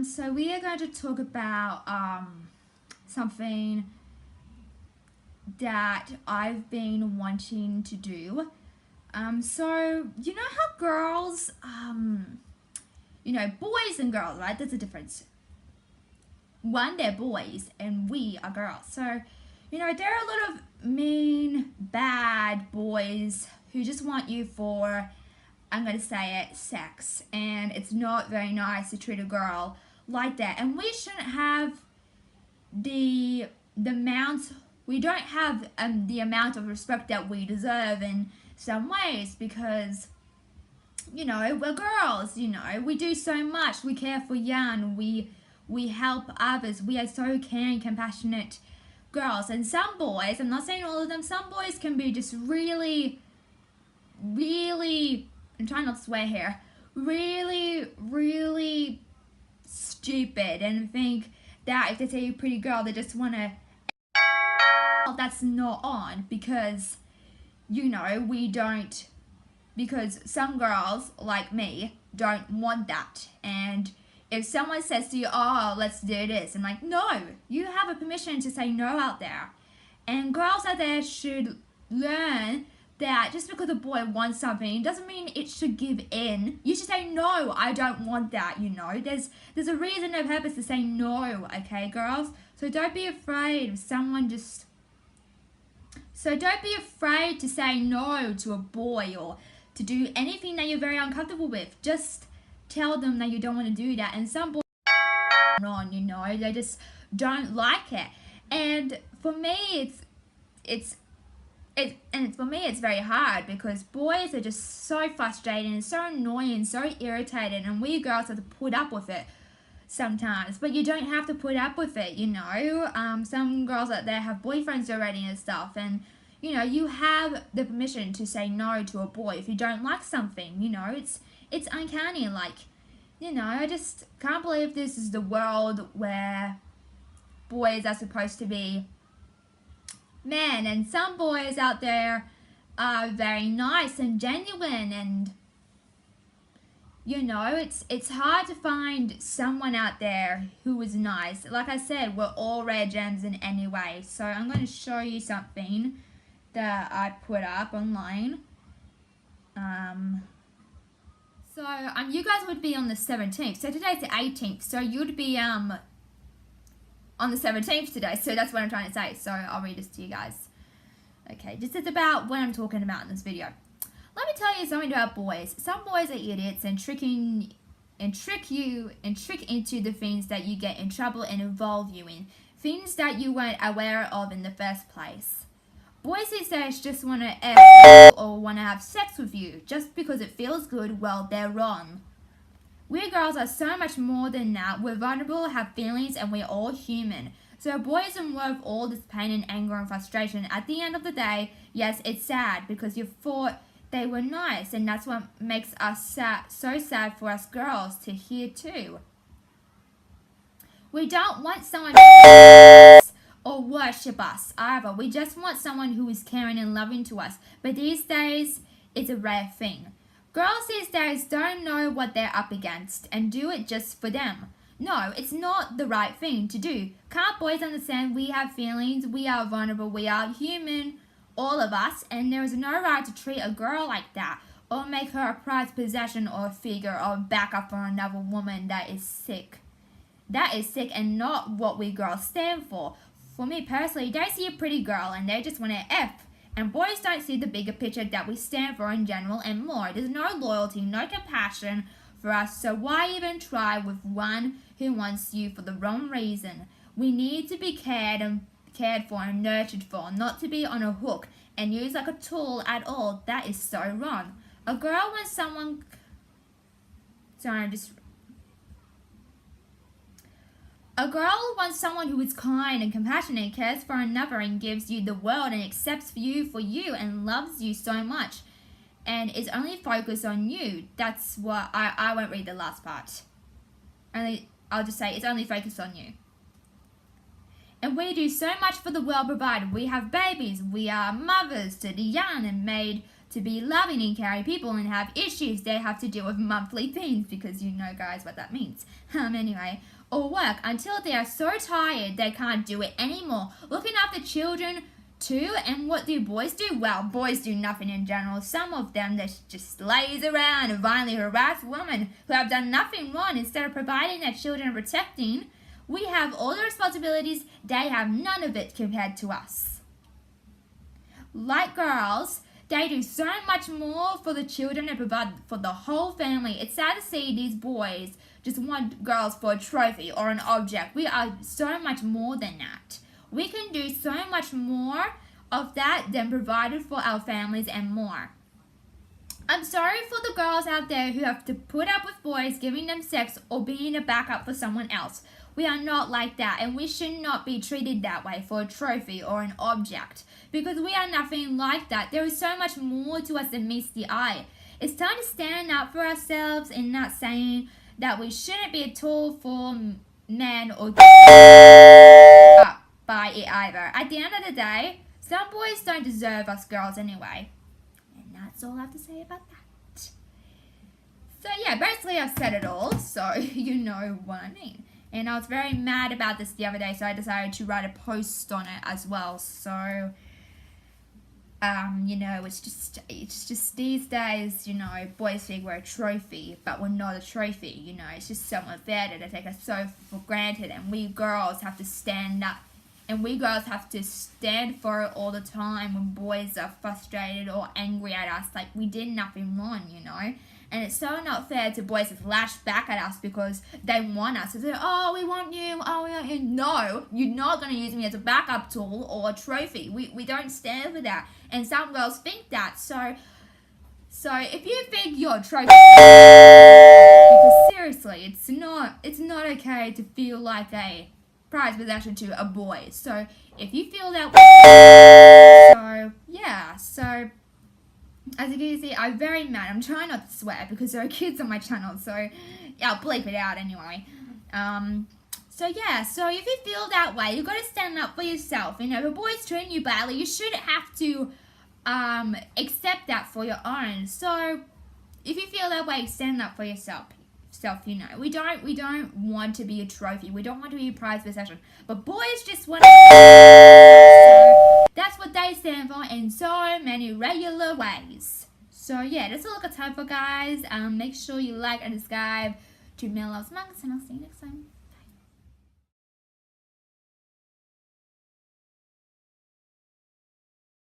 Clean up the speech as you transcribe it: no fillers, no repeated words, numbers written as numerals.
So we are going to talk about something that I've been wanting to do. So you know how girls, boys and girls, right? There's a difference. One, they're boys and we are girls. So, there are a lot of mean, bad boys who just want you for, I'm going to say it, sex. And it's not very nice to treat a girl like that. And we shouldn't have the amount, we don't have the amount of respect that we deserve in some ways because, we're girls, we do so much. We care for young, we help others. We are so caring, compassionate girls. And some boys, I'm not saying all of them, some boys can be just really, I'm trying not to swear here, really stupid and think that if they see a pretty girl, they just want to. That's not on because, we don't, because some girls like me don't want that. And if someone says to you, oh, let's do this, I'm like, no, you have a permission to say no out there. And girls out there should learn that just because a boy wants something doesn't mean it should give in. You should say, no, I don't want that, There's a reason and purpose to say no, okay, girls? So don't be afraid of So don't be afraid to say no to a boy or to do anything that you're very uncomfortable with. Just tell them that you don't want to do that. And some boys they just don't like it. And for me, it's very hard because boys are just so frustrated and so annoying, so irritated, and we girls have to put up with it sometimes. But you don't have to put up with it, Some girls out there have boyfriends already and stuff, and you have the permission to say no to a boy if you don't like something. It's uncanny. I just can't believe this is the world where boys are supposed to be men, and some boys out there are very nice and genuine, and it's hard to find someone out there who is nice. Like I said, we're all rare gems in any way. So I'm going to show you something that I put up online. So you guys would be on the 17th. So today's the 18th. So you'd be on the 17th today. So that's what I'm trying to say. So I'll read this to you guys. Okay, this is about what I'm talking about in this video. Let me tell you something about boys. Some boys are idiots and trick you into the things that you get in trouble and involve you in. Things that you weren't aware of in the first place. Boys these days just want to F or want to have sex with you just because it feels good. Well, they're wrong. We girls are so much more than that. We're vulnerable, have feelings, and we're all human. So boys are worth all this pain and anger and frustration. At the end of the day, yes, it's sad because you thought they were nice, and that's what makes us so sad for us girls to hear too. We don't want someone to or worship us either. We just want someone who is caring and loving to us. But these days, it's a rare thing. Girls these days don't know what they're up against and do it just for them. No, it's not the right thing to do. Can't boys understand we have feelings, we are vulnerable, we are human, all of us, and there is no right to treat a girl like that or make her a prized possession or a figure or backup for another woman. That is sick. That is sick and not what we girls stand for. For me personally, they see a pretty girl and they just want to F. And boys don't see the bigger picture that we stand for in general and more. There's no loyalty, no compassion for us, so why even try with one who wants you for the wrong reason? We need to be cared for and nurtured for, not to be on a hook and used like a tool at all. That is so wrong. A girl wants someone... A girl wants someone who is kind and compassionate, cares for another and gives you the world and accepts you for you and loves you so much and is only focused on you. That's what I won't read the last part. I'll just say it's only focused on you. And we do so much for the world provided. We have babies, we are mothers to the young and made to be loving and caring people and have issues. They have to deal with monthly things because you know, guys, what that means. Anyway, or work until they are so tired they can't do it anymore. Looking after children too. And what do boys do? Well, boys do nothing in general. Some of them that just lays around and violently harass women who have done nothing wrong. Instead of providing their children and protecting, we have all the responsibilities. They have none of it compared to us. Like girls, they do so much more for the children and provide for the whole family. It's sad to see these boys just want girls for a trophy or an object. We are so much more than that. We can do so much more of that than provided for our families and more. I'm sorry for the girls out there who have to put up with boys giving them sex or being a backup for someone else. We are not like that, and we should not be treated that way for a trophy or an object, because we are nothing like that. There is so much more to us than meets the eye. It's time to stand up for ourselves and not saying that we shouldn't be a tool for men or up by it either. At the end of the day, some boys don't deserve us girls anyway. And that's all I have to say about that. So yeah, basically I've said it all, so you know what I mean. And I was very mad about this the other day, so I decided to write a post on it as well. So, you know, it's just these days, you know, boys think we're a trophy, but we're not a trophy, you know. It's just so unfair that they take us so for granted, and we girls have to stand up. And we girls have to stand for it all the time when boys are frustrated or angry at us, like we did nothing wrong, you know. And it's so not fair to boys to lash back at us because they want us. To say, oh, we want you, oh, we want you. No, you're not going to use me as a backup tool or a trophy. We don't stand for that. And some girls think that. So if you think you're a trophy, because seriously, it's not okay to feel like a prize possession to a boy. So if you feel that way, so as you can see, I'm very mad. I'm trying not to swear because there are kids on my channel, so yeah, I'll bleep it out anyway. So if you feel that way, you've got to stand up for yourself. You know, if a boy's treating you badly, you shouldn't have to accept that for your own. So if you feel that way, stand up for yourself. You know, we don't want to be a trophy. We don't want to be a prize possession. But boys just want to. So that's what they stand for in so many regular ways. So yeah, that's all I got time for, guys. Make sure you like and subscribe to Male Loves Monks, and I'll see you next time.